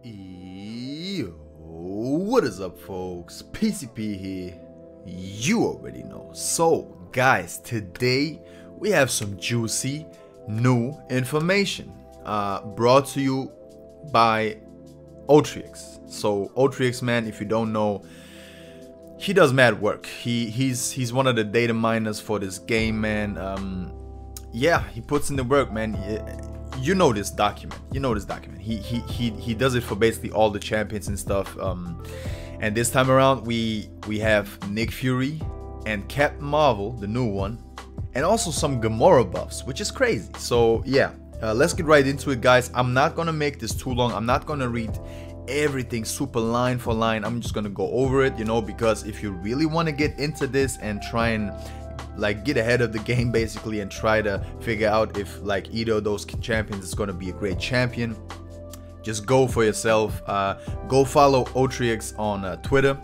Yo, what is up, folks? PCP here. You already know. So, guys, today we have some juicy new information brought to you by Otrix. So, Otrix, man, if you don't know, he does mad work. He's one of the data miners for this game, man. Yeah, he puts in the work, man. You know this document. He does it for basically all the champions and stuff. And this time around, we have Nick Fury and Captain Marvel, the new one, and also some Gamora buffs, which is crazy. So yeah, let's get right into it, guys. I'm not gonna make this too long. I'm not gonna read everything super line for line. I'm just gonna go over it, you know, because if you really want to get into this and try and like get ahead of the game basically and try to figure out if like either of those champions is going to be a great champion, just go for yourself. Go follow Otrix on Twitter,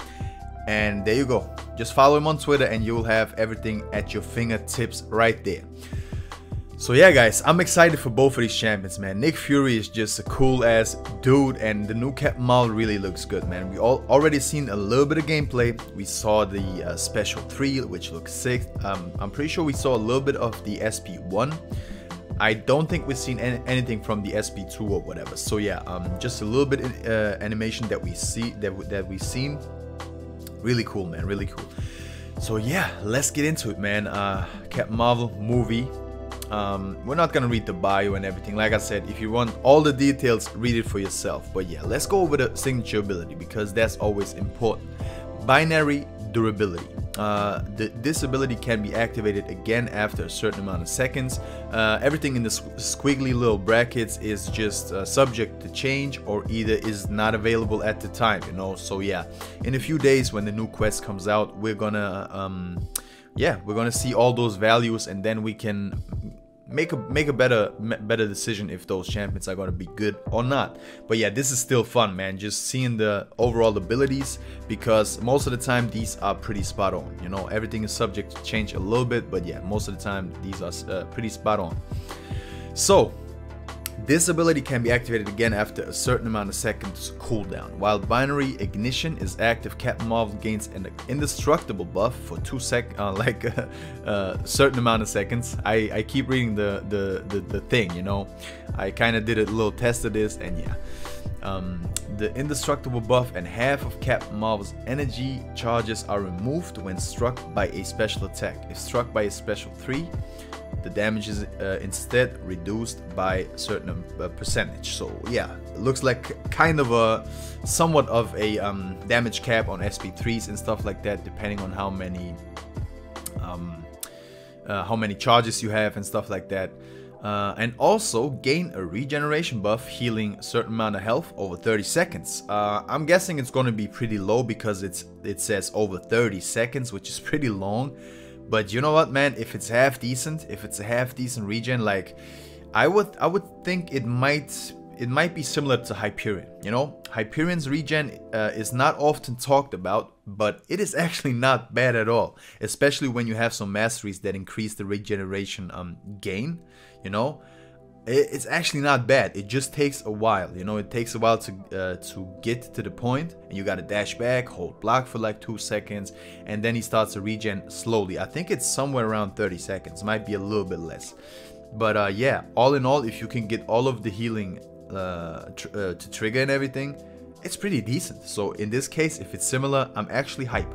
and there you go. Just follow him on Twitter and you'll have everything at your fingertips right there. So yeah, guys, I'm excited for both of these champions, man. Nick Fury is just a cool ass dude, and the new Captain Marvel really looks good, man. We already seen a little bit of gameplay. We saw the Special 3, which looks sick. I'm pretty sure we saw a little bit of the SP1. I don't think we've seen anything from the SP2 or whatever. So yeah, just a little bit animation that we see that we've seen. Really cool, man. Really cool. So yeah, let's get into it, man. Captain Marvel movie. We're not gonna read the bio and everything. Like I said, if you want all the details, read it for yourself. But yeah, let's go over the signature ability, because that's always important. Binary durability. This ability can be activated again after a certain amount of seconds. Everything in the squiggly little brackets is just subject to change, or either is not available at the time, you know. So yeah, in a few days when the new quest comes out, we're gonna we're gonna see all those values, and then we can make a better decision if those champions are gonna be good or not. But yeah, this is still fun, man, just seeing the overall abilities, because most of the time these are pretty spot on, you know. Everything is subject to change a little bit, but yeah, most of the time these are pretty spot on. So this ability can be activated again after a certain amount of seconds cooldown. While binary ignition is active, Captain Marvel gains an indestructible buff for 2 seconds, like a certain amount of seconds. I keep reading the thing, you know. I kind of did a little test of this, and yeah. The indestructible buff and half of Captain Marvel's energy charges are removed when struck by a special attack. If struck by a special 3, the damage is instead reduced by a certain percentage. So yeah, it looks like kind of a somewhat of a damage cap on SP3s and stuff like that, depending on how many charges you have and stuff like that. And also gain a regeneration buff, healing a certain amount of health over 30 seconds. I'm guessing it's going to be pretty low, because it says over 30 seconds, which is pretty long. But you know what, man, if it's half decent, if it's a half decent regen, like I would think it might be similar to Hyperion, you know. Hyperion's regen is not often talked about, but it is actually not bad at all, especially when you have some masteries that increase the regeneration gain, you know. It's actually not bad. It just takes a while, you know. It takes a while to get to the point, and you gotta dash back, hold block for like 2 seconds, and then he starts to regen slowly. I think it's somewhere around 30 seconds, might be a little bit less. But yeah, all in all, if you can get all of the healing to trigger and everything, it's pretty decent. So in this case, if it's similar, I'm actually hype.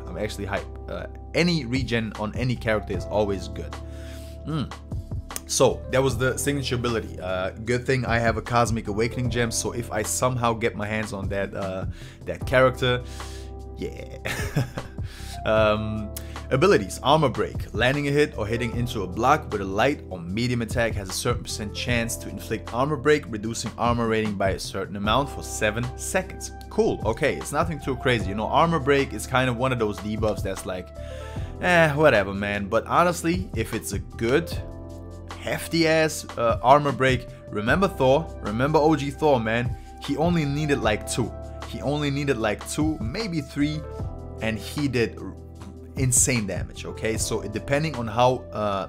Any regen on any character is always good. So that was the signature ability. Good thing I have a Cosmic Awakening gem, so if I somehow get my hands on that character, yeah. Abilities: Armor Break. Landing a hit or hitting into a block with a light or medium attack has a certain % chance to inflict armor break, reducing armor rating by a certain amount for 7 seconds. Cool. Okay, it's nothing too crazy, you know. Armor break is kind of one of those debuffs that's like, whatever, man. But honestly, if it's a good hefty ass armor break, remember Thor, remember OG Thor, man. He only needed like 2. He only needed like 2, maybe 3, and he did insane damage, okay? So depending on how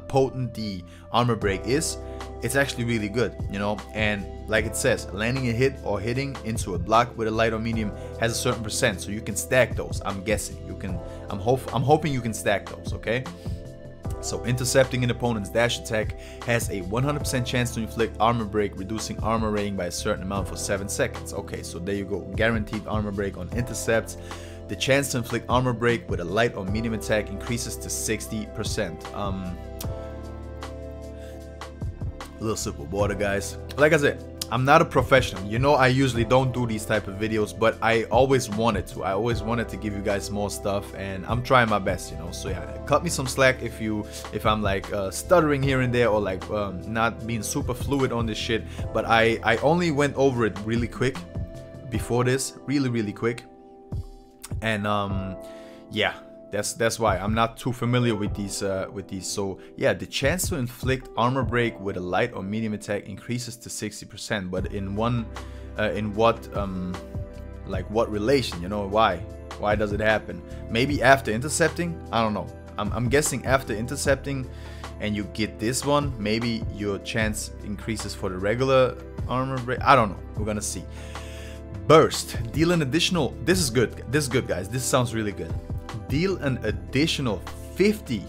potent the armor break is, it's actually really good, you know? And like it says, landing a hit or hitting into a block with a light or medium has a certain percent, so you can stack those. I'm guessing you can. I'm hoping you can stack those, okay? So intercepting an opponent's dash attack has a 100% chance to inflict armor break, reducing armor rating by a certain amount for 7 seconds. Okay, so there you go. Guaranteed armor break on intercepts. The chance to inflict armor break with a light or medium attack increases to 60%. A little sip of water, guys. Like I said, I'm not a professional. You know, I usually don't do these type of videos, but I always wanted to. I always wanted to give you guys more stuff, and I'm trying my best, you know. So yeah, cut me some slack if I'm like stuttering here and there, or like not being super fluid on this shit. But I only went over it really quick before this, really quick, and yeah. That's why I'm not too familiar with these. So yeah, the chance to inflict armor break with a light or medium attack increases to 60%. But in what like what relation? You know, why does it happen? Maybe after intercepting? I don't know. I'm guessing after intercepting, and you get this one, maybe your chance increases for the regular armor break. I don't know. We're gonna see. Burst. Deal an additional. This is good. This is good, guys. This sounds really good. Deal an additional 50%.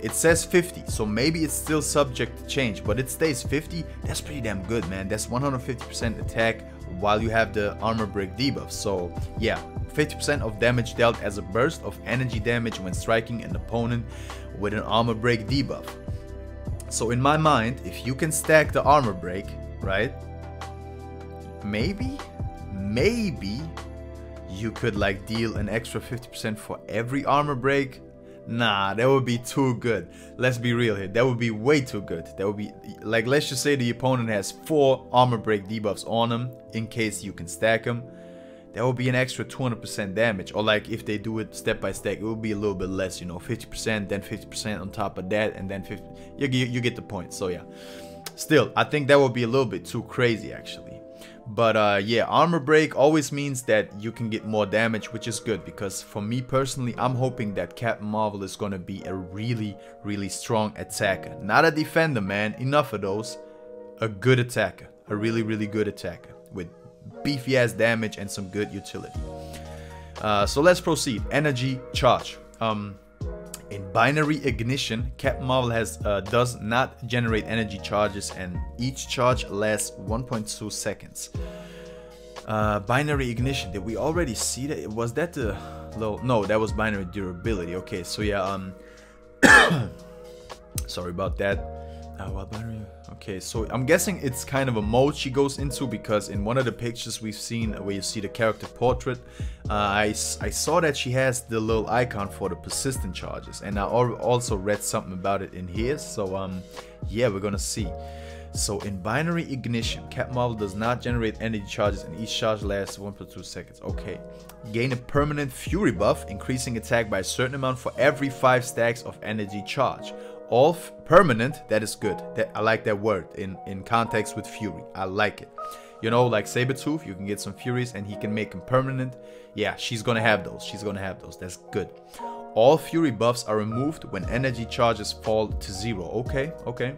It says 50, so maybe it's still subject to change, but it stays 50. That's pretty damn good, man. That's 150% attack while you have the armor break debuff. So yeah, 50% of damage dealt as a burst of energy damage when striking an opponent with an armor break debuff. So in my mind, if you can stack the armor break, right, maybe you could like deal an extra 50% for every armor break. Nah, that would be too good. Let's be real here. That would be way too good. That would be like, let's just say the opponent has 4 armor break debuffs on them in case you can stack them. That would be an extra 200% damage. Or like if they do it step by step, it would be a little bit less, you know, 50%, then 50% on top of that, and then 50. You get the point. So yeah, still, I think that would be a little bit too crazy actually. But yeah, armor break always means that you can get more damage, which is good, because for me personally, I'm hoping that Captain Marvel is gonna be a really strong attacker. Not a defender, man, enough of those. A good attacker, a really good attacker with beefy ass damage and some good utility. So let's proceed. Energy charge. In binary ignition, Captain Marvel does not generate energy charges, and each charge lasts 1.2 seconds. Binary ignition, did we already see that? Was that the low? No, that was binary durability. Okay, so yeah, sorry about that. Well, binary. Okay, so I'm guessing it's kind of a mode she goes into, because in one of the pictures we've seen where you see the character portrait, I saw that she has the little icon for the persistent charges, and I also read something about it in here. So yeah, we're gonna see. So in binary ignition, Captain Marvel does not generate energy charges, and each charge lasts 1.2 seconds. Okay. Gain a permanent fury buff, increasing attack by a certain amount for every 5 stacks of energy charge. All permanent, that is good. I like that word in context with fury. I like it. You know, like Sabretooth, you can get some furies and he can make them permanent. Yeah, she's gonna have those. She's gonna have those. That's good. All fury buffs are removed when energy charges fall to 0. Okay, okay.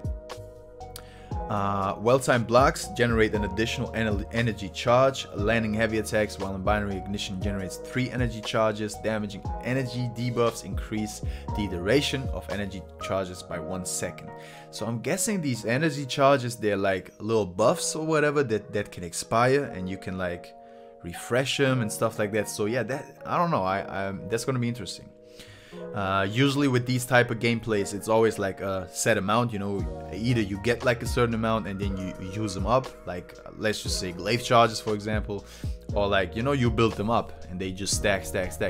Well-timed blocks generate an additional energy charge. Landing heavy attacks while in binary ignition generates 3 energy charges. Damaging energy debuffs increase the duration of energy charges by 1 second. So I'm guessing these energy charges, they're like little buffs or whatever that can expire, and you can like refresh them and stuff like that. So yeah, that, I don't know, that's gonna be interesting. Usually with these type of gameplays, it's always like a set amount, you know, either you get like a certain amount and then you use them up, like let's just say glaive charges for example, or like, you know, you build them up and they just stack.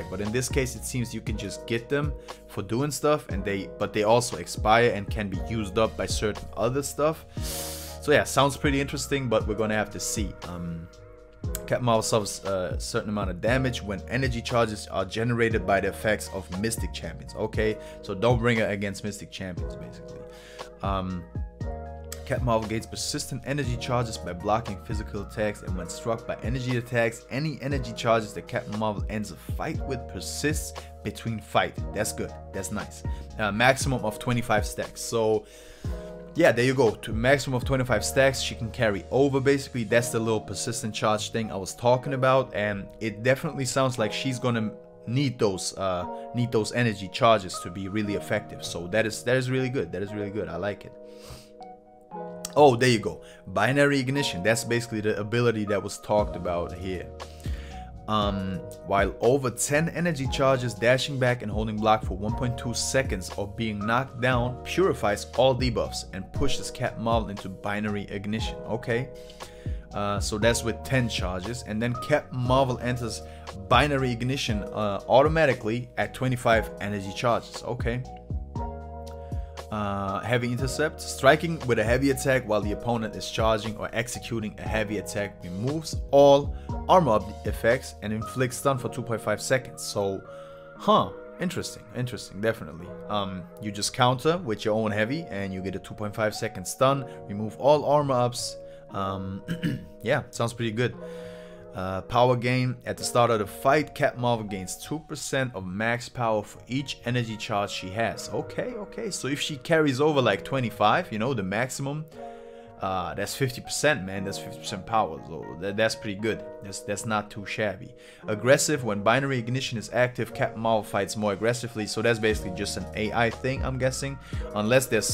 But in this case, it seems you can just get them for doing stuff, and but they also expire and can be used up by certain other stuff. So yeah, sounds pretty interesting, but we're gonna have to see. Captain Marvel suffers a certain amount of damage when energy charges are generated by the effects of Mystic Champions. Okay, so don't bring her against Mystic Champions, basically. Captain Marvel gains persistent energy charges by blocking physical attacks, and when struck by energy attacks, any energy charges that Captain Marvel ends a fight with persists between fight. That's good. That's nice. Maximum of 25 stacks. So yeah, there you go. To maximum of 25 stacks, she can carry over. Basically, that's the little persistent charge thing I was talking about, and it definitely sounds like she's gonna need those energy charges to be really effective. So that is really good. That is really good. I like it. Oh, there you go. Binary ignition. That's basically the ability that was talked about here. While over 10 energy charges, dashing back and holding block for 1.2 seconds or being knocked down purifies all debuffs and pushes Captain Marvel into binary ignition. Okay, so that's with 10 charges, and then Captain Marvel enters binary ignition automatically at 25 energy charges. Okay. Heavy intercept. Striking with a heavy attack while the opponent is charging or executing a heavy attack removes all armor up effects and inflicts stun for 2.5 seconds. So, interesting, definitely. You just counter with your own heavy and you get a 2.5 second stun, remove all armor ups. Yeah, sounds pretty good. Power gain. At the start of the fight, Captain Marvel gains 2% of max power for each energy charge she has. Okay. So if she carries over like 25, you know, the maximum, that's 50%, man. That's 50% power. So that's pretty good. That's not too shabby. Aggressive. When binary ignition is active, Captain Marvel fights more aggressively. So that's basically just an AI thing, I'm guessing. Unless there's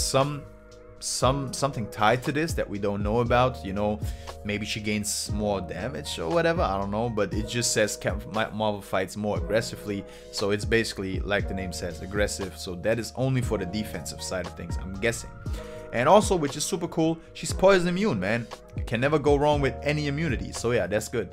something tied to this that we don't know about, you know, maybe she gains more damage or whatever, I don't know, but it just says Captain Marvel fights more aggressively, so it's basically like the name says, aggressive. So that is only for the defensive side of things, I'm guessing. And also, which is super cool, she's poison immune, man. You can never go wrong with any immunity. So yeah, that's good.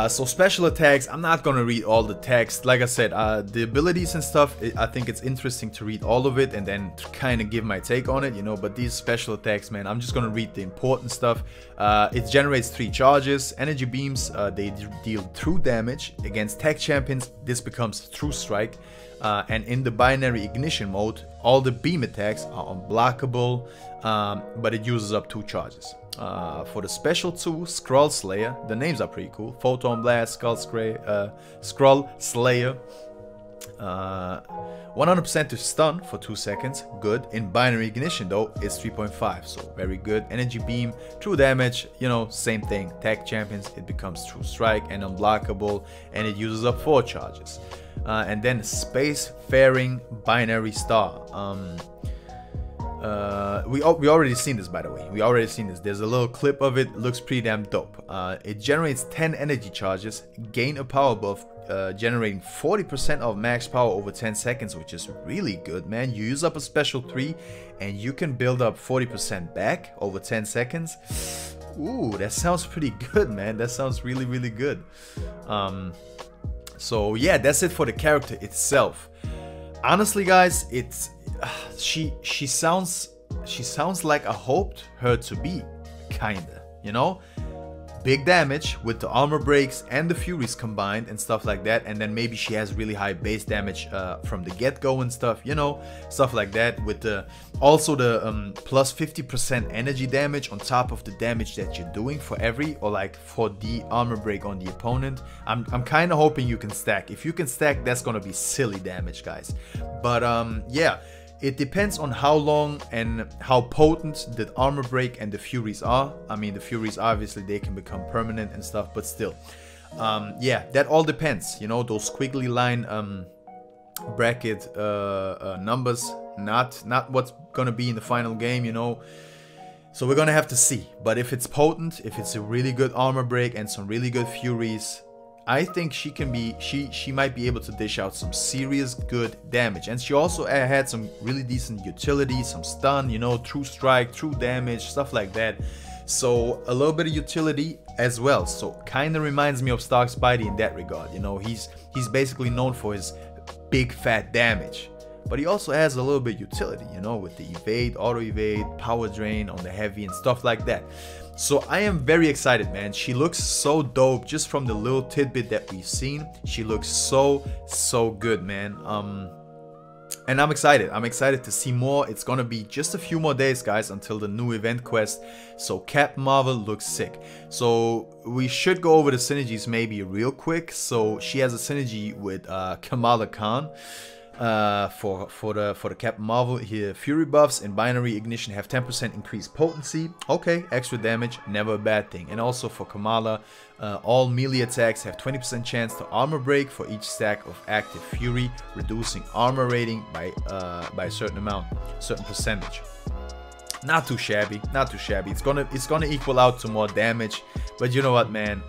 So special attacks, I'm not gonna read all the text. Like I said, the abilities and stuff, I think it's interesting to read all of it and then to kind of give my take on it, you know. But these special attacks, man, I'm just gonna read the important stuff. It generates 3 charges. Energy beams, they deal true damage. Against tech champions, this becomes true strike. And in the binary ignition mode, all the beam attacks are unblockable, but it uses up 2 charges. For the special 2, Skrull Slayer, the names are pretty cool. Photon Blast, Skrull Slayer. 100% to stun for 2 seconds, good. In binary ignition though, it's 3.5, so very good. Energy beam, true damage, you know, same thing. Tag champions, it becomes true strike and unblockable, and it uses up 4 charges. And then spacefaring binary star. We already seen this, by the way. There's a little clip of it. Looks pretty damn dope. It generates 10 energy charges, gain a power buff, generating 40% of max power over 10 seconds, which is really good, man. You use up a special 3 and you can build up 40% back over 10 seconds. Ooh, that sounds pretty good, man. That sounds really good. So yeah, that's it for the character itself. Honestly, guys, it's she sounds like I hoped her to be, kinda, you know. Big damage with the armor breaks and the furies combined and stuff like that, and then maybe she has really high base damage from the get-go and stuff, you know, stuff like that. With the also the plus 50% energy damage on top of the damage that you're doing for every, or like for the armor break on the opponent. I'm kind of hoping you can stack. If you can stack, that's gonna be silly damage, guys. But yeah. It depends on how long and how potent the armor break and the furies are. I mean, the furies, obviously, they can become permanent and stuff, but still. Yeah, that all depends. You know, those squiggly line bracket numbers, not what's gonna be in the final game, you know. So we're gonna have to see. But if it's potent, if it's a really good armor break and some really good furies, I think she can be, she might be able to dish out some serious good damage. And she also had some really decent utility, some stun, you know, true strike, true damage, stuff like that. So a little bit of utility as well. So kind of reminds me of Stark Spidey in that regard. You know, he's basically known for his big fat damage, but he also has a little bit utility, you know, with the evade, auto evade, power drain on the heavy and stuff like that. So I am very excited, man. She looks so dope just from the little tidbit that we've seen. She looks so good, man. And I'm excited to see more. It's gonna be just a few more days, guys, until the new event quest. So Captain Marvel looks sick. So we should go over the synergies maybe real quick. So she has a synergy with Kamala Khan. For the Captain Marvel here, Fury buffs and binary ignition have 10% increased potency. Okay, extra damage, never a bad thing. And also for Kamala, all melee attacks have 20% chance to armor break for each stack of active Fury, reducing armor rating by a certain percentage. Not too shabby, not too shabby. It's gonna equal out to more damage. But you know what, man?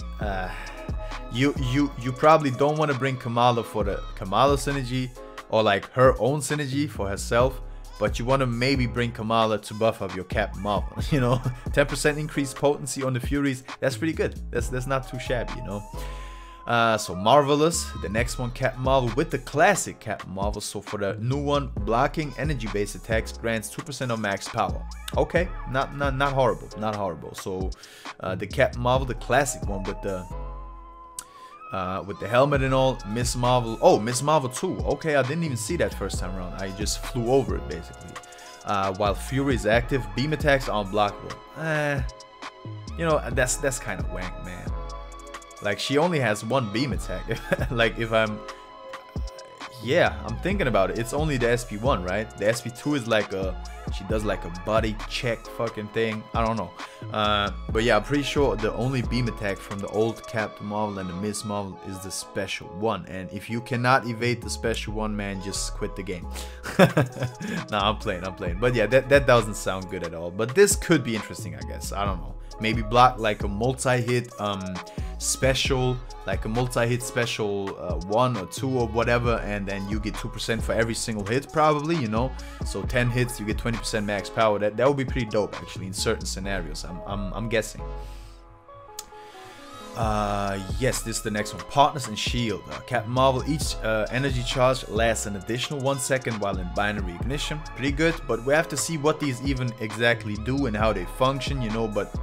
You probably don't want to bring Kamala for the Kamala synergy, or like her own synergy for herself, but you want to maybe bring Kamala to buff up your Captain Marvel. You know, 10% increased potency on the Furies, that's pretty good. That's not too shabby, you know. So Marvelous, the next one, Captain Marvel with the classic Captain Marvel. So for the new one, blocking energy-based attacks grants 2% of max power. Okay, not horrible, not horrible. So the Captain Marvel, the classic one with the helmet and all. Miss Marvel, oh, Miss Marvel 2. Okay, I didn't even see that first time around. I just flew over it basically. While Fury is active, beam attacks are unblockable. You know, that's kind of wank, man. Like, she only has one beam attack. Like, if I'm thinking about it, it's only the SP1, right? The SP2 is like she does like a body check fucking thing. I don't know. But yeah, I'm pretty sure the only beam attack from the old Captain Marvel and the Miss Marvel is the special one. And if you cannot evade the special one, man, just quit the game. Nah, I'm playing. But yeah, that doesn't sound good at all. But this could be interesting, I guess. I don't know. Maybe block like a multi-hit special, like a multi-hit special 1 or 2 or whatever, and then you get 2% for every single hit, probably, you know. So 10 hits, you get 20% max power. That would be pretty dope, actually, in certain scenarios. I'm guessing. Yes, this is the next one. Partners and Shield. Captain Marvel, each energy charge lasts an additional 1 second while in binary ignition. Pretty good, but we have to see what these even exactly do and how they function, you know. But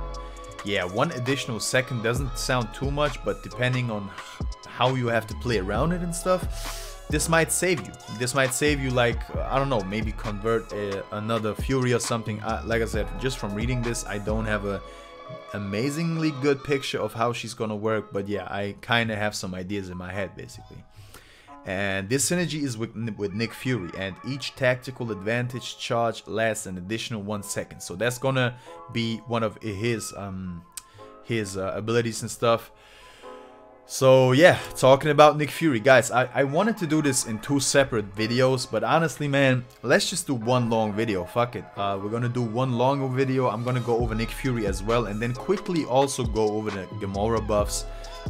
yeah, 1 additional second doesn't sound too much, but depending on how you have to play around it and stuff, this might save you. This might save you, like, I don't know, maybe convert another Fury or something. Like I said, just from reading this, I don't have a amazingly good picture of how she's gonna work, but yeah, I kind of have some ideas in my head basically. And this synergy is with Nick Fury, and each tactical advantage charge lasts an additional 1 second. So that's gonna be one of his abilities and stuff. So yeah, talking about Nick Fury, guys, I wanted to do this in 2 separate videos, but honestly, man, let's just do one long video. Fuck it. We're gonna do one longer video. I'm gonna go over Nick Fury as well, and then quickly also go over the Gamora buffs.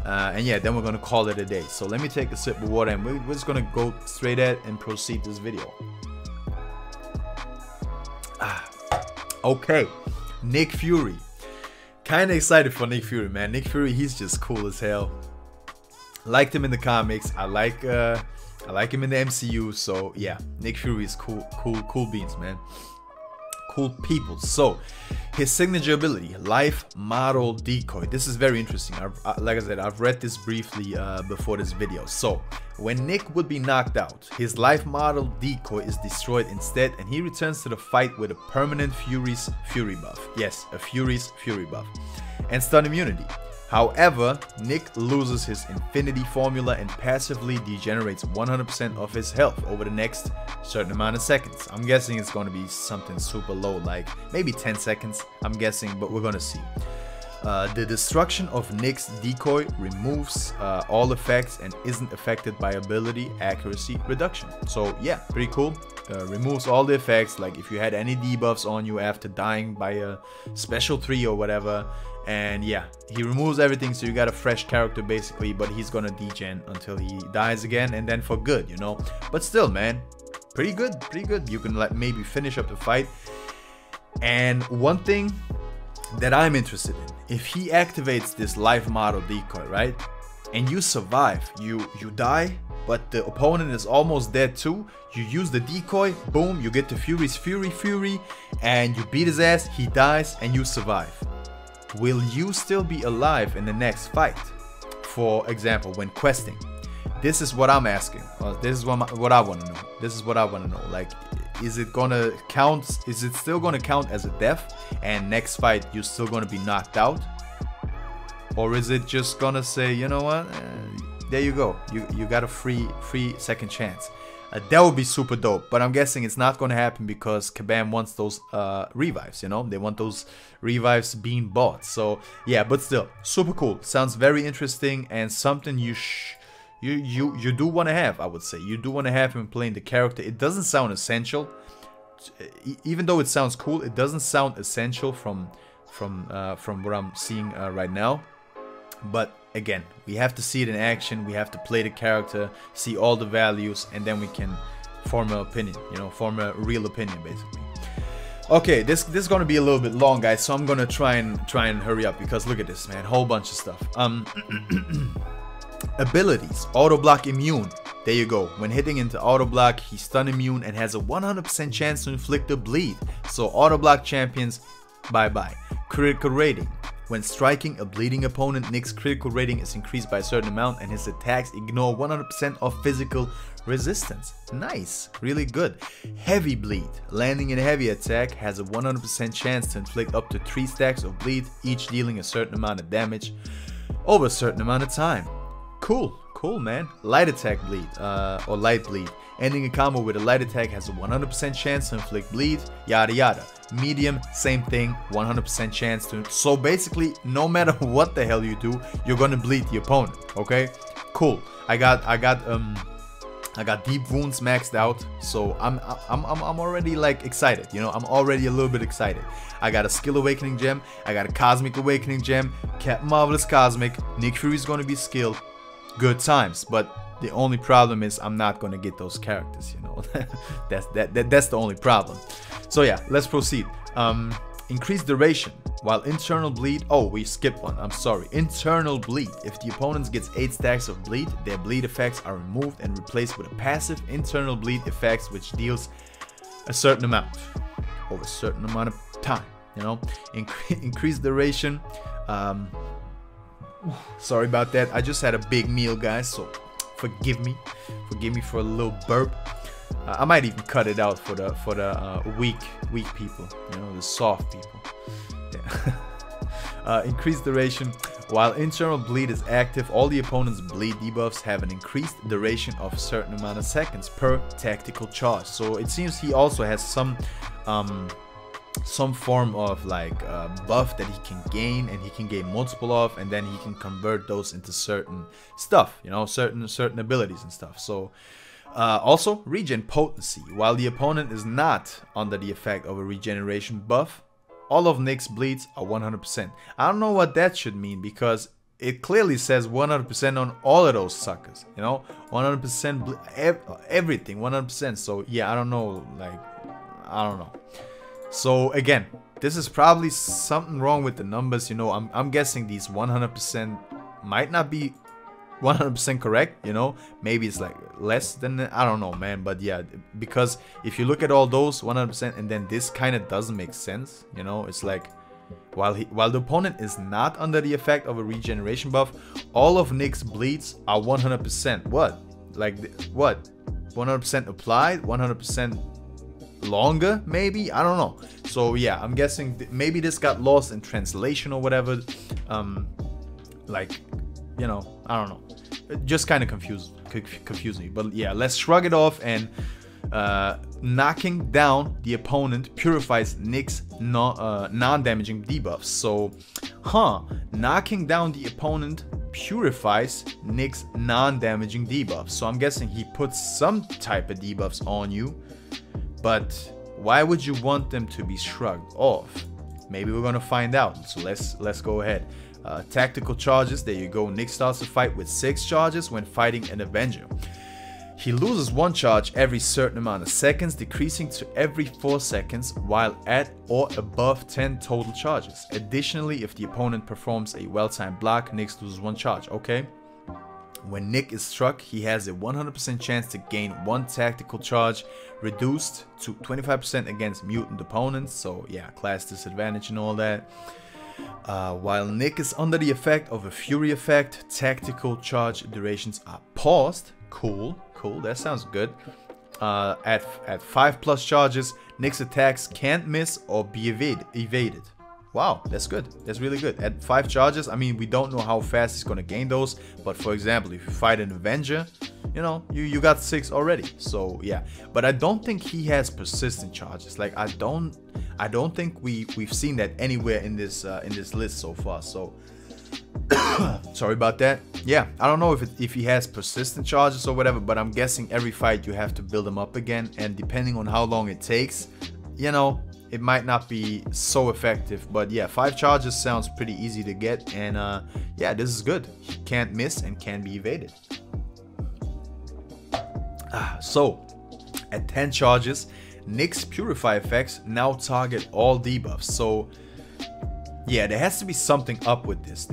And yeah, then we're gonna call it a day. So let me take a sip of water, and we're just gonna go straight at and proceed this video. Okay, Nick Fury. Kinda excited for Nick Fury, man. Nick Fury, he's just cool as hell. Liked him in the comics. I like him in the MCU. So yeah, Nick Fury is cool beans, man. Cool people. So his signature ability, life model decoy. This is very interesting. Like I said, I've read this briefly before this video. So when Nick would be knocked out, his life model decoy is destroyed instead, and he returns to the fight with a permanent Fury's Fury buff. Yes, a Fury's Fury buff and stun immunity. However, Nick loses his infinity formula and passively degenerates 100% of his health over the next certain amount of seconds. I'm guessing it's going to be something super low, like maybe 10 seconds, I'm guessing, but we're going to see. The destruction of Nick's decoy removes all effects and isn't affected by ability accuracy reduction. So yeah, pretty cool. Removes all the effects, like if you had any debuffs on you after dying by a special 3 or whatever. And yeah, he removes everything, so you got a fresh character basically, but he's gonna degen until he dies again, and then for good, you know. But still, man, pretty good. You can like maybe finish up the fight. And one thing that I'm interested in, if he activates this life model decoy, right, and you survive, you die, but the opponent is almost dead too, you use the decoy, boom, you get the Fury's Fury, and you beat his ass, he dies, and you survive. Will you still be alive in the next fight? For example, when questing. this is what I'm asking. This is what I want to know. This is what I want to know. Like, is it gonna count? Is it still gonna count as a death? And next fight, you're still gonna be knocked out? Or is it just gonna say, you know what? There you go. You got a free second chance. That would be super dope. But I'm guessing it's not gonna happen because Kabam wants those revives. You know, they want those revives being bought. So yeah, but still, super cool. Sounds very interesting and something you do want to have. I would say you do want to have him playing the character. It doesn't sound essential, even though it sounds cool. It doesn't sound essential from what I'm seeing right now. But again, we have to see it in action. We have to play the character, see all the values, and then we can form an opinion. You know, form a real opinion basically. Okay, this is gonna be a little bit long, guys. So I'm gonna try and hurry up because look at this, man. Whole bunch of stuff. Abilities, auto block immune. There you go. When hitting into auto block, he's stun immune and has a 100% chance to inflict a bleed. So auto block champions, bye bye. Critical rating. When striking a bleeding opponent, Nick's critical rating is increased by a certain amount and his attacks ignore 100% of physical resistance. Nice, really good. Heavy bleed. Landing in a heavy attack has a 100% chance to inflict up to 3 stacks of bleed, each dealing a certain amount of damage over a certain amount of time. Cool, man. Light attack bleed, or light bleed. Ending a combo with a light attack has a 100% chance to inflict bleed, yada yada. Medium, same thing, 100% chance to. So basically, no matter what the hell you do, you're gonna bleed the opponent. Okay, cool. I got deep wounds maxed out, so I'm already like excited. You know, I'm already a little bit excited. I got a skill awakening gem. I got a cosmic awakening gem. Captain Marvelous cosmic. Nick Fury's gonna be skilled. Good times, but the only problem is I'm not gonna get those characters, you know. that's the only problem. So yeah, let's proceed. Increased duration. While internal bleed, oh, we skipped one, I'm sorry. Internal bleed. If the opponent gets 8 stacks of bleed, their bleed effects are removed and replaced with a passive internal bleed effects which deals a certain amount over a certain amount of time, you know. Increased duration. Sorry about that. I just had a big meal, guys, so forgive me for a little burp. I might even cut it out for the weak people, you know, the soft people. Yeah. Increased duration. While internal bleed is active, all the opponent's bleed debuffs have an increased duration of a certain amount of seconds per tactical charge. So it seems he also has some form of like buff that he can gain, and he can gain multiple of, and then he can convert those into certain stuff, you know, certain abilities and stuff. So also regen potency. While the opponent is not under the effect of a regeneration buff, all of Nick's bleeds are 100%. I don't know what that should mean because it clearly says 100% on all of those suckers, you know, 100% everything, 100%. So yeah, I don't know, like, I don't know. So again, this is probably something wrong with the numbers, you know. I'm guessing these 100% might not be 100% correct, you know. Maybe it's like less than, I don't know, man. But yeah, because if you look at all those 100% and then this kind of doesn't make sense, you know. It's like while the opponent is not under the effect of a regeneration buff, all of Nick's bleeds are 100%. What? Like what? 100% applied, 100% longer, maybe, I don't know. So yeah, I'm guessing maybe this got lost in translation or whatever. Like, you know, I don't know, it just kind of confused me. But yeah, let's shrug it off. And knocking down the opponent purifies Nick's non-damaging debuffs. So knocking down the opponent purifies Nick's non-damaging debuffs. So I'm guessing he puts some type of debuffs on you. But why would you want them to be shrugged off? Maybe we're gonna find out. So let's go ahead. Tactical charges. There you go. Nick starts the fight with 6 charges when fighting an Avenger. He loses 1 charge every certain amount of seconds, decreasing to every 4 seconds while at or above 10 total charges. Additionally, if the opponent performs a well-timed block, Nick loses 1 charge. Okay. When Nick is struck, he has a 100% chance to gain 1 tactical charge, reduced to 25% against mutant opponents. So yeah, class disadvantage and all that. While Nick is under the effect of a Fury effect, tactical charge durations are paused. Cool, that sounds good. At 5+ charges, Nick's attacks can't miss or be evaded. Wow, that's good. That's really good. At 5 charges, I mean, we don't know how fast he's gonna gain those, but for example, if you fight an Avenger, you know, you got 6 already. So yeah, but I don't think he has persistent charges. Like I don't think we've seen that anywhere in this list so far. So sorry about that. Yeah, I don't know if he has persistent charges or whatever, but I'm guessing every fight you have to build him up again, and depending on how long it takes, you know, it might not be so effective. But yeah, 5 charges sounds pretty easy to get, and yeah, this is good. He can't miss and can be evaded. So at 10 charges, Nick's Purify effects now target all debuffs. So yeah, there has to be something up with this.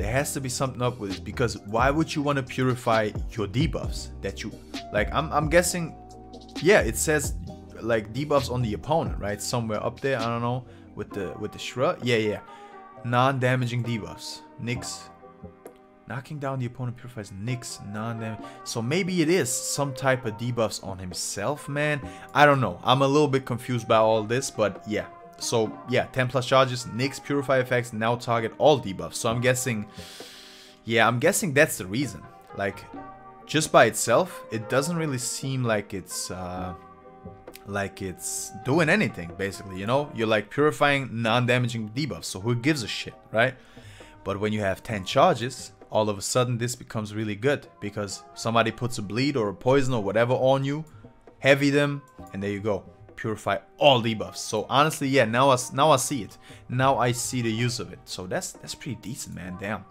Because why would you want to purify your debuffs that you like? I'm guessing, yeah, it says like debuffs on the opponent, right? Somewhere up there, I don't know, with the shrug. Yeah. Non-damaging debuffs. Nick's knocking down the opponent purifies Nick's non-damage. So maybe it is some type of debuffs on himself, man. I don't know. I'm a little bit confused by all this, but yeah. So yeah, 10+ charges, Nick's Purify effects now target all debuffs. So I'm guessing, yeah, I'm guessing that's the reason. Like, just by itself, it doesn't really seem like it's doing anything, basically, you know? You're like purifying non-damaging debuffs, so who gives a shit, right? But when you have 10 charges, all of a sudden this becomes really good, because somebody puts a bleed or a poison or whatever on you, heavy them, and there you go. Purify all debuffs. So honestly, yeah, now I see it. Now I see the use of it. So that's pretty decent, man. Damn.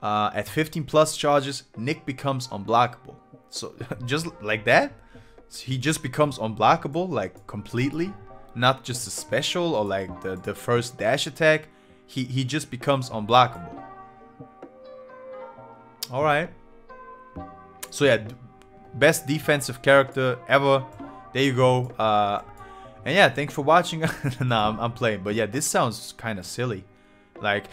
At 15+ charges, Nick becomes unblockable. So just like that, he just becomes unblockable, like completely. Not just a special or like the first dash attack. He just becomes unblockable. All right. So yeah, best defensive character ever. There you go. And yeah, thanks for watching. Nah, I'm playing. But yeah, this sounds kind of silly. Like,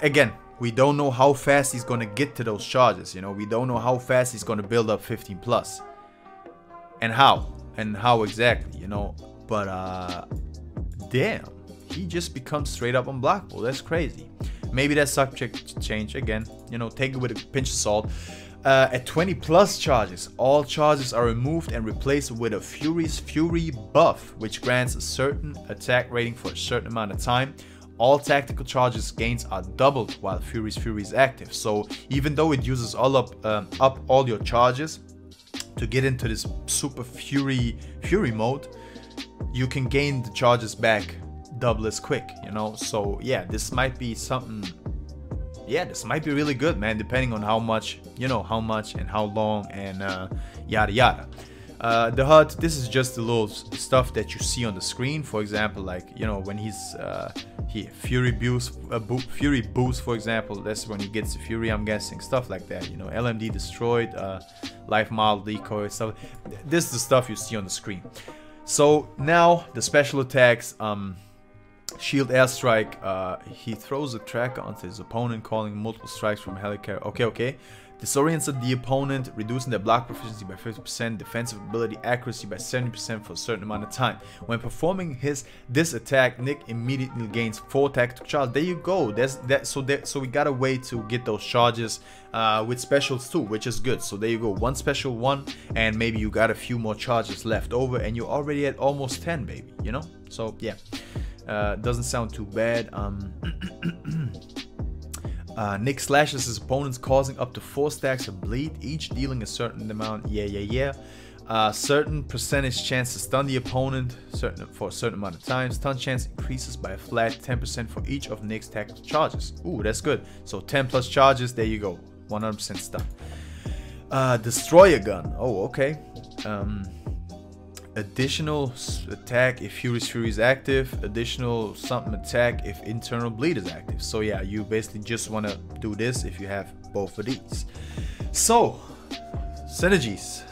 again, we don't know how fast he's going to get to those charges. You know, we don't know how fast he's going to build up 15+. And how exactly, you know. But, damn. He just becomes straight up unblockable. That's crazy. Maybe that's subject to change. Again, you know, take it with a pinch of salt. At 20+ charges, all charges are removed and replaced with a Fury's Fury buff, which grants a certain attack rating for a certain amount of time. All tactical charges gains are doubled while Fury's Fury is active. So even though it uses up all your charges to get into this super Fury mode, you can gain the charges back double as quick, you know. So yeah, this might be something. Yeah, this might be really good, man, depending on how much, you know, how much and how long and yada yada. The HUD, this is just the little stuff that you see on the screen. For example, like, you know, when he's Fury boost, for example, that's when he gets the Fury, I'm guessing, stuff like that, you know. LMD destroyed, life model decoy, stuff. This is the stuff you see on the screen. So now the special attacks, shield airstrike, he throws a tracker onto his opponent, calling multiple strikes from helicarrier. Okay. Disorients the opponent, reducing their block proficiency by 50%, defensive ability accuracy by 70% for a certain amount of time. When performing this attack, Nick immediately gains 4 tactical charges. There you go. So we got a way to get those charges with specials too, which is good. So there you go, 1 special, 1, and maybe you got a few more charges left over, and you're already at almost 10, baby. You know. So yeah. Doesn't sound too bad. Nick slashes his opponents, causing up to 4 stacks of bleed, each dealing a certain amount. Yeah. Certain percentage chance to stun the opponent for a certain amount of time. Stun chance increases by a flat 10% for each of Nick's tactical charges. Ooh, that's good. So 10+ charges. There you go. 100% stun. Destroyer gun. Oh, okay. Additional attack if Fury's Fury is active, additional something attack if internal bleed is active. So yeah, you basically just want to do this if you have both of these. So synergies,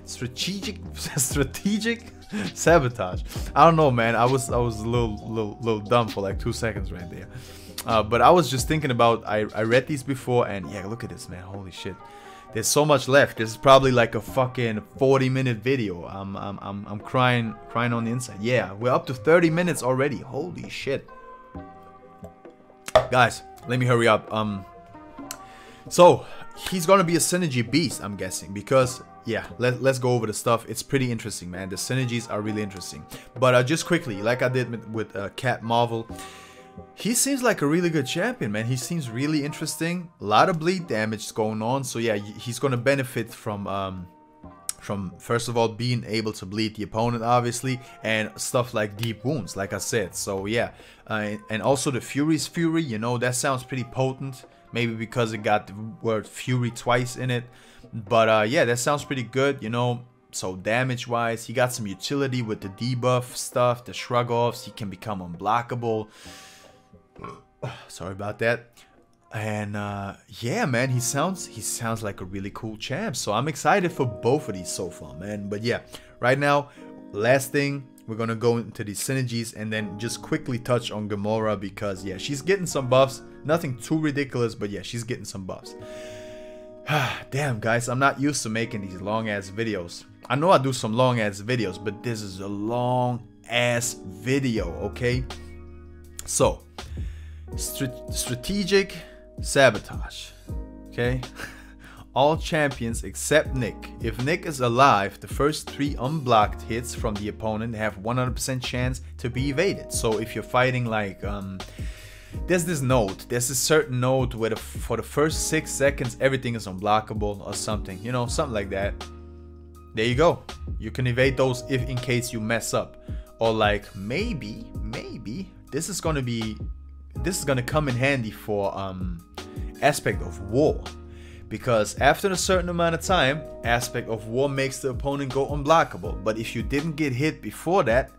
strategic sabotage. I don't know, man. I was a little dumb for like 2 seconds right there. But I was just thinking about, I read these before, and yeah, look at this, man. Holy shit. There's so much left. This is probably like a fucking 40-minute video. I'm crying on the inside. Yeah, we're up to 30 minutes already. Holy shit. Guys, let me hurry up. So he's gonna be a synergy beast, I'm guessing, because yeah, let's go over the stuff. It's pretty interesting, man. The synergies are really interesting. But just quickly, like I did with Cat Marvel, he seems like a really good champion, man. He seems really interesting. A lot of bleed damage going on. So yeah, he's gonna benefit from first of all being able to bleed the opponent, obviously, and stuff like deep wounds, like I said. So yeah, and also the Fury's Fury, you know, that sounds pretty potent. Maybe because it got the word Fury twice in it. But yeah, that sounds pretty good, you know. So damage wise, he got some utility with the debuff stuff, the shrug offs. He can become unblockable. Sorry about that. And yeah, man, he sounds like a really cool champ. So I'm excited for both of these so far, man. But yeah, right now, last thing, we're gonna go into these synergies and then just quickly touch on Gamora, because yeah, she's getting some buffs. Nothing too ridiculous, but yeah, she's getting some buffs. Damn, guys, I'm not used to making these long ass videos. I know I do some long ass videos, but this is a long ass video, okay? So strategic sabotage, okay? All champions except Nick. If Nick is alive, the first 3 unblocked hits from the opponent have 100% chance to be evaded. So if you're fighting like there's this node, there's a certain node where for the first 6 seconds everything is unblockable or something, you know, something like that. There you go. You can evade those if in case you mess up. Or like maybe this is gonna come in handy for Aspect of War, because after a certain amount of time, Aspect of War makes the opponent go unblockable. But if you didn't get hit before that,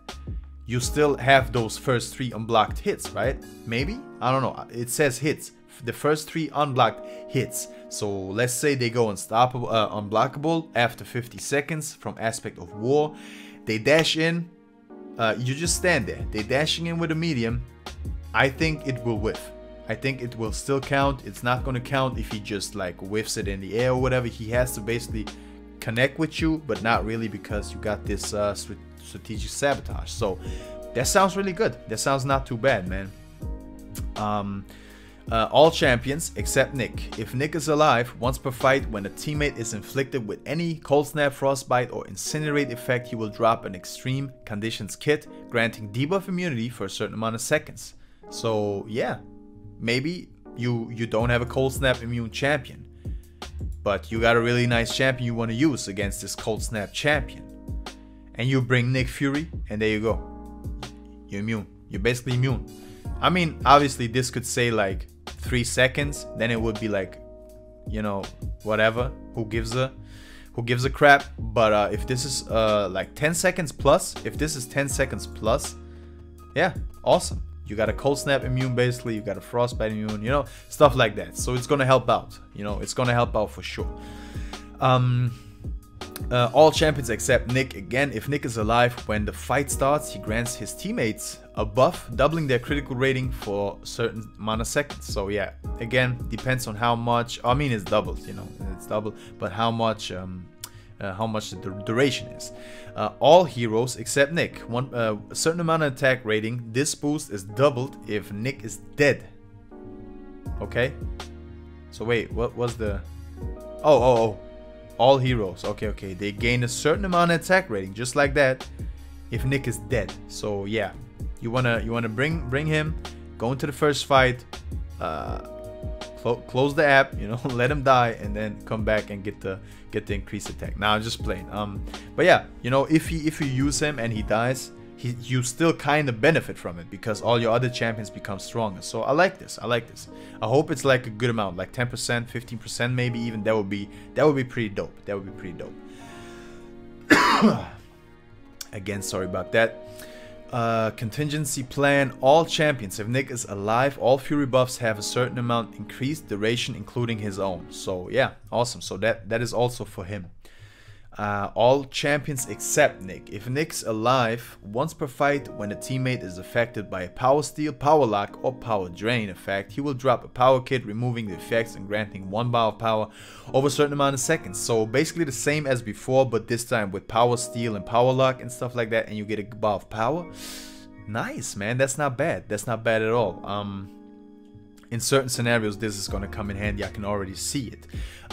you still have those first 3 unblocked hits, right? Maybe? I don't know. It says hits. The first 3 unblocked hits. So let's say they go unstoppable, unblockable after 50 seconds from Aspect of War. They dash in. You just stand there. They dashing in with a medium. I think it will whiff. I think it will still count. It's not going to count if he just like whiffs it in the air or whatever. He has to basically connect with you, but not really, because you got this strategic sabotage. So that sounds really good. That sounds not too bad, man. All champions except Nick. If Nick is alive, once per fight, when a teammate is inflicted with any Cold Snap, Frostbite, or Incinerate effect, he will drop an Extreme Conditions kit, granting debuff immunity for a certain amount of seconds. So yeah, maybe you don't have a Cold Snap immune champion, but you got a really nice champion you want to use against this Cold Snap champion, and you bring Nick Fury, and there you go. You're immune. You're basically immune. I mean, obviously this could say like 3 seconds, then it would be like, you know, whatever, who gives a crap. But if this is like 10 seconds plus, if this is 10 seconds plus, yeah, awesome. You got a Cold Snap immune, basically, you got a Frostbite immune, you know, stuff like that. So it's gonna help out, you know, it's gonna help out for sure. All champions except Nick. Again, if Nick is alive when the fight starts, he grants his teammates a buff, doubling their critical rating for a certain amount of seconds. So yeah, again, depends on how much. I mean, it's doubled, you know, it's double, but how much the duration is. All heroes except Nick, a certain amount of attack rating. This boost is doubled if Nick is dead. Okay. So wait, what was the? Oh. All heroes. Okay. They gain a certain amount of attack rating, just like that, if Nick is dead. So yeah, you wanna bring him, go into the first fight, close the app, you know, let him die, and then come back and get the increased attack. Now I'm just playing. But yeah, you know, if you use him and he dies, you still kind of benefit from it, because all your other champions become stronger. So I like this. I hope it's like a good amount, like 10%, 15% maybe even. That would be pretty dope. Again, sorry about that. Contingency plan. All champions, if Nick is alive, all Fury buffs have a certain amount increased duration, including his own. So yeah, awesome. So that is also for him. All champions except Nick. If Nick's alive, once per fight, when a teammate is affected by a power steal, power lock, or power drain effect, he will drop a power kit, removing the effects and granting 1 bar of power over a certain amount of seconds. So basically the same as before, but this time with power steal and power lock and stuff like that, and you get a bar of power. Nice, man. That's not bad. That's not bad at all. In certain scenarios, this is going to come in handy. I can already see it.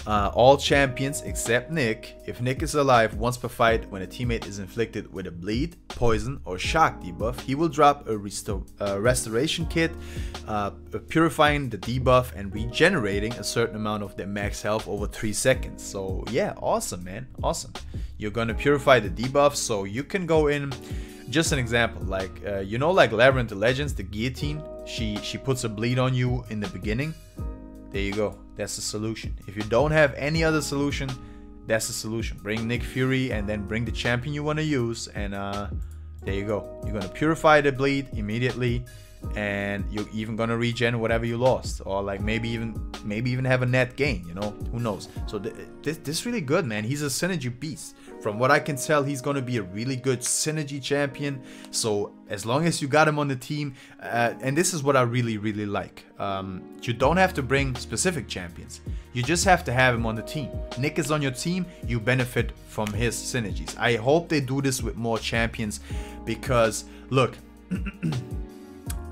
All champions except Nick. If Nick is alive, once per fight, when a teammate is inflicted with a bleed, poison, or shock debuff, he will drop a restoration kit, purifying the debuff and regenerating a certain amount of their max health over 3 seconds. So yeah, awesome, man. Awesome. You're going to purify the debuff, so you can go in. Just an example, like you know, like Labyrinth of Legends, the guillotine, she puts a bleed on you in the beginning. There you go. That's the solution. If you don't have any other solution, that's the solution. Bring Nick Fury and then bring the champion you want to use, and there you go. You're gonna purify the bleed immediately, and you're even gonna regen whatever you lost, or like maybe even have a net gain. You know, who knows? So this is really good, man. He's a synergy beast. From what I can tell, he's going to be a really good synergy champion. So as long as you got him on the team, and this is what I really like, you don't have to bring specific champions. You just have to have him on the team. Nick is on your team, you benefit from his synergies. I hope they do this with more champions, because look,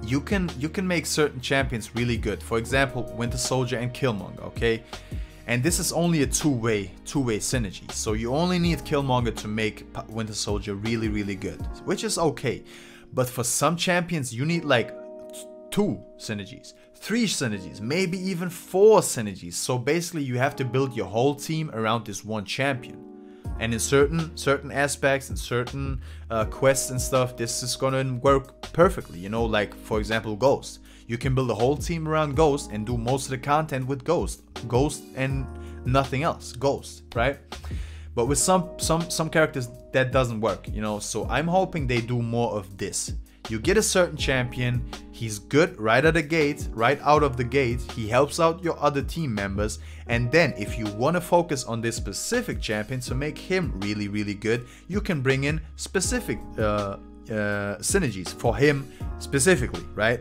you can make certain champions really good. For example, Winter Soldier and Killmonger, okay? And this is only a two-way synergy. So you only need Killmonger to make Winter Soldier really good, which is okay. But for some champions, you need like 2 synergies, 3 synergies, maybe even 4 synergies. So basically you have to build your whole team around this one champion. And in certain aspects and certain quests and stuff, this is gonna work perfectly. You know, like for example, Ghost. You can build a whole team around Ghost and do most of the content with Ghost and nothing else. Ghost, right? But with some characters that doesn't work, you know. So I'm hoping they do more of this. You get a certain champion, he's good right out of the gate, he helps out your other team members, and then if you want to focus on this specific champion to make him really good, you can bring in specific synergies for him specifically, right?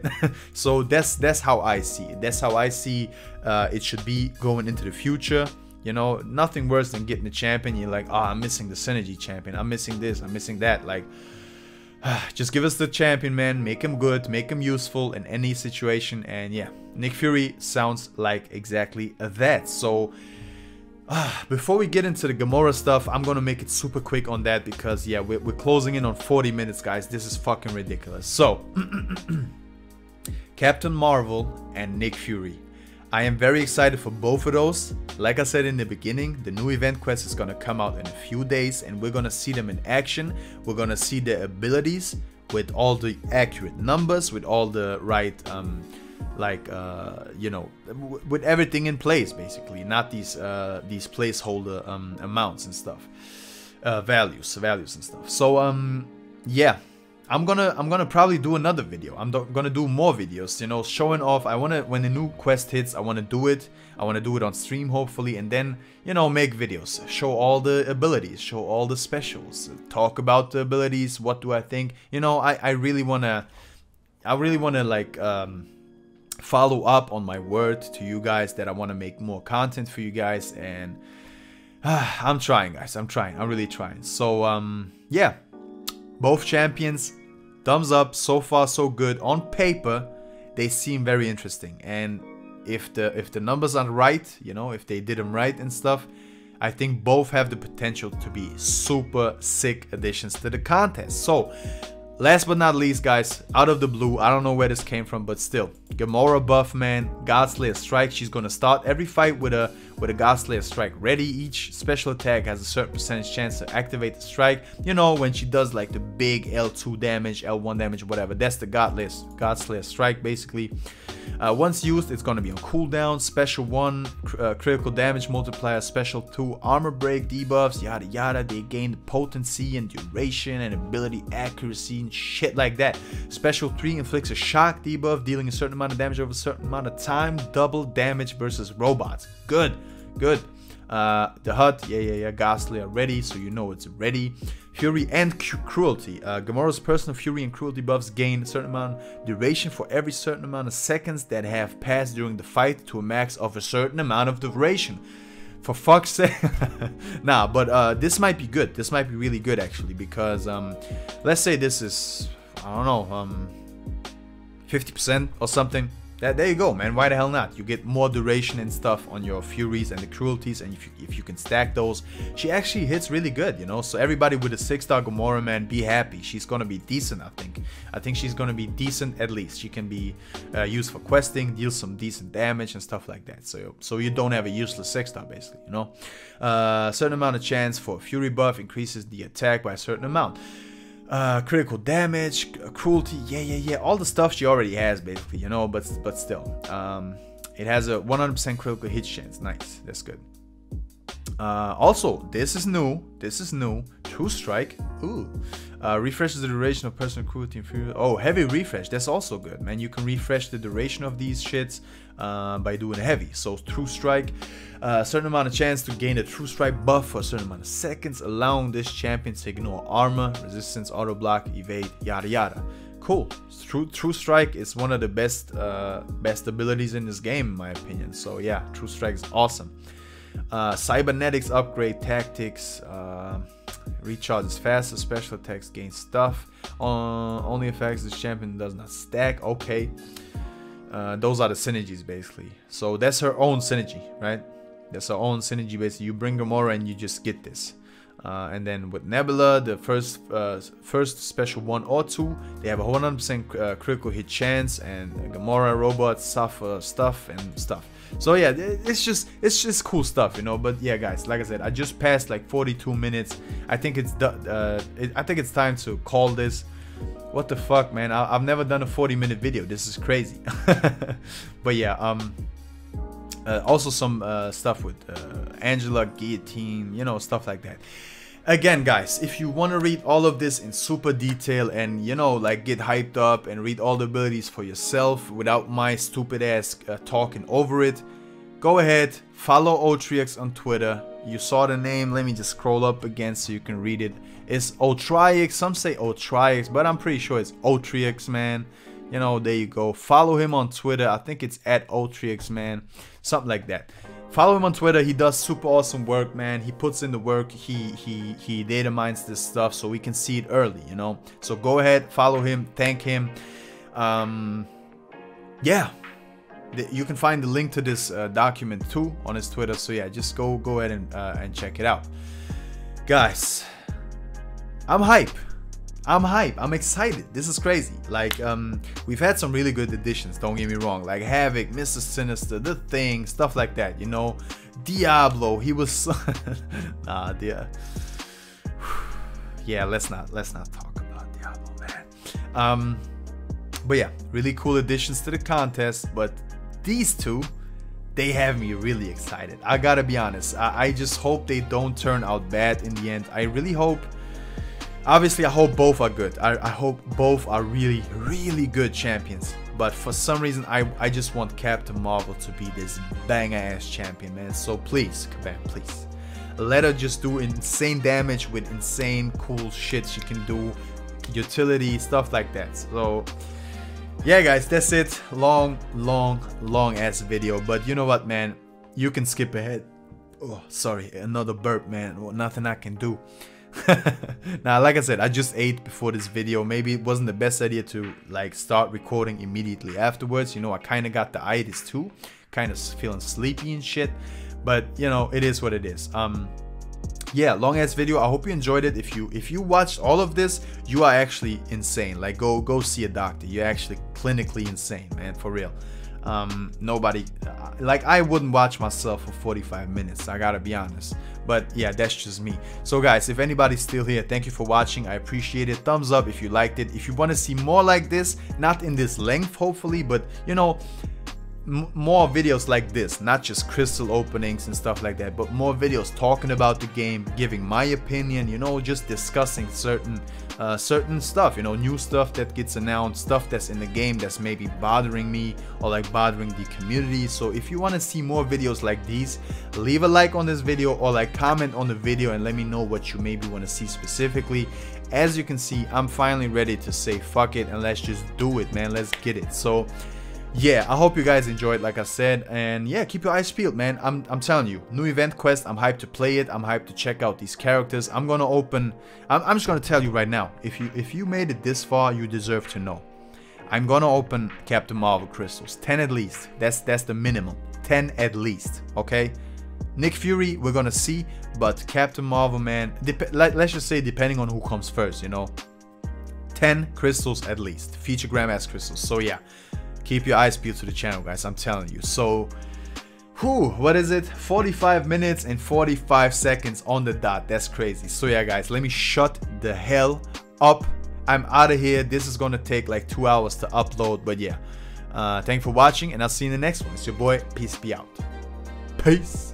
So that's how I see it. That's how I see it should be going into the future. You know, nothing worse than getting a champion, you're like, oh, I'm missing the synergy champion, I'm missing this, I'm missing that. Like, just give us the champion, man. Make him good, make him useful in any situation. And yeah, Nick Fury sounds like exactly that. So before we get into the Gamora stuff, I'm gonna make it super quick on that, because yeah, we're closing in on 40 minutes, guys. This is fucking ridiculous. So Captain Marvel and Nick Fury, I am very excited for both of those. Like I said in the beginning, the new event quest is gonna come out in a few days, and we're gonna see them in action. We're gonna see their abilities with all the accurate numbers, with all the right you know, with everything in place, basically, not these placeholder amounts and stuff, values and stuff. So yeah, I'm gonna probably do another video. I'm gonna do more videos, you know, showing off. I wanna, when the new quest hits, I wanna do it on stream, hopefully, and then, you know, make videos, show all the abilities, show all the specials, talk about the abilities. What do I think? You know, I really wanna like follow up on my word to you guys that I want to make more content for you guys, and I'm trying, guys. I'm really trying. So yeah, both champions, thumbs up. So far so good. On paper they seem very interesting, and if the numbers are right, you know, if they did them right and stuff, I think both have the potential to be super sick additions to the contest. So last but not least, guys, out of the blue, I don't know where this came from, but still, Gamora buff, man. Godslayer strike. She's gonna start every fight with a Godslayer strike ready. Each special attack has a certain percentage chance to activate the strike. You know, when she does like the big L2 damage, L1 damage, whatever. That's the Godslayer strike, basically. Once used, it's gonna be on cooldown. Special 1, critical damage multiplier. Special 2, armor break debuffs, yada yada. They gain potency and duration and ability accuracy and shit like that. Special 3 inflicts a shock debuff, dealing a certain amount of damage over a certain amount of time. Double damage versus robots. Good. The HUD, yeah, Ghastly are ready, so you know it's ready. Fury and Cruelty. Gamora's personal Fury and Cruelty buffs gain a certain amount of duration for every certain amount of seconds that have passed during the fight to a max of a certain amount of duration. For fuck's sake. Nah, but this might be good. This might be really good actually, because let's say this is, I don't know, 50% or something. There you go, man. Why the hell not? You get more duration and stuff on your Furies and the Cruelties, and if you can stack those, she actually hits really good, you know. So everybody with a 6-star Gamora, man, be happy. She's gonna be decent, I think. I think she's gonna be decent at least. She can be used for questing, deal some decent damage and stuff like that. So you don't have a useless 6-star basically, you know. Certain amount of chance for a Fury buff increases the attack by a certain amount. Critical damage, Cruelty, yeah, all the stuff she already has basically, you know, but still, it has a 100% critical hit chance. Nice, that's good. Also, this is new, True Strike. Ooh, refreshes the duration of personal Cruelty and Fury. Oh, heavy refresh, that's also good, man. You can refresh the duration of these shits by doing heavy. So True Strike, a certain amount of chance to gain a True Strike buff for a certain amount of seconds, allowing this champion to ignore armor, resistance, auto block, evade, yada yada. Cool. True Strike is one of the best abilities in this game, in my opinion. So yeah, True Strike is awesome. Cybernetics upgrade, tactics, recharges faster, special attacks gain stuff, only affects this champion does not stack. Okay, those are the synergies basically. So that's her own synergy, right? That's her own synergy basically. You bring Gamora and you just get this. And then with Nebula, the first special 1 or 2, they have a 100% critical hit chance, and Gamora robots suffer stuff and stuff. So yeah, it's just cool stuff, you know. But yeah, guys, like I said, I just passed like 42 minutes. I think it's time to call this. What the fuck, man? I've never done a 40-minute video. This is crazy. But yeah, also some stuff with Angela, Guillotine, you know, stuff like that. Again, guys, if you want to read all of this in super detail and, you know, like get hyped up and read all the abilities for yourself without my stupid ass talking over it, go ahead, follow Otrix on Twitter. You saw the name, let me just scroll up again so you can read it. It's Otrix, some say Otrix, but I'm pretty sure it's Otrix, man. You know, there you go. Follow him on Twitter. I think it's at Otrix, man. Something like that. Follow him on Twitter. He does super awesome work, man. He puts in the work. He data mines this stuff so we can see it early, you know. So go ahead, follow him, thank him. Yeah, you can find the link to this document too on his Twitter. So yeah, just go ahead and check it out, guys. I'm hype. I'm excited. This is crazy. Like, we've had some really good additions, don't get me wrong, like Havoc, Mr. Sinister, The Thing, stuff like that, you know. Diablo, he was nah, yeah, let's not talk about Diablo, man. But yeah, really cool additions to the contest. But these two, they have me really excited. I gotta be honest. I just hope they don't turn out bad in the end. I really hope. Obviously, I hope both are good. I hope both are really, really good champions. But for some reason, I just want Captain Marvel to be this banger-ass champion, man. So please, Kabam, please. Let her just do insane damage with insane cool shit she can do. Utility, stuff like that. So, yeah, guys, that's it. Long ass video. But you know what, man? You can skip ahead. Oh, sorry. Another burp, man. Well, nothing I can do. Now, like I said, I just ate before this video. Maybe it wasn't the best idea to like start recording immediately afterwards. You know, I kind of got the itis too, kind of feeling sleepy and shit. But you know, it is what it is. Yeah, long ass video. I hope you enjoyed it. If you watched all of this, you are actually insane. Like, go see a doctor. You're actually clinically insane, man, for real. Nobody, like, I wouldn't watch myself for 45 minutes, I gotta be honest. But yeah, that's just me. So guys, if anybody's still here, thank you for watching. I appreciate it. Thumbs up if you liked it. If you want to see more like this, not in this length hopefully, but you know, more videos like this, not just crystal openings and stuff like that, but more videos talking about the game, giving my opinion, you know, just discussing certain stuff, you know, new stuff that gets announced, stuff that's in the game that's maybe bothering me or like bothering the community. So if you want to see more videos like these, leave a like on this video or like comment on the video and let me know what you maybe want to see specifically. As you can see, I'm finally ready to say fuck it and let's just do it, man. Let's get it. So yeah, I hope you guys enjoyed, like I said, and yeah, keep your eyes peeled, man. I'm telling you, new event quest, I'm hyped to play it. I'm hyped to check out these characters. I'm gonna open, I'm just gonna tell you right now, if you made it this far, you deserve to know. I'm gonna open Captain Marvel crystals, 10 at least. That's the minimum, 10 at least, okay? Nick Fury, we're gonna see, but Captain Marvel, man, let's just say depending on who comes first, you know, 10 crystals at least, feature Grandmaster crystals. So yeah, keep your eyes peeled to the channel, guys, I'm telling you. So what is it, 45 minutes and 45 seconds on the dot. That's crazy. So yeah, guys, let me shut the hell up. I'm out of here. This is gonna take like 2 hours to upload, but yeah, thanks for watching and I'll see you in the next one. It's your boy, peace be out. Peace.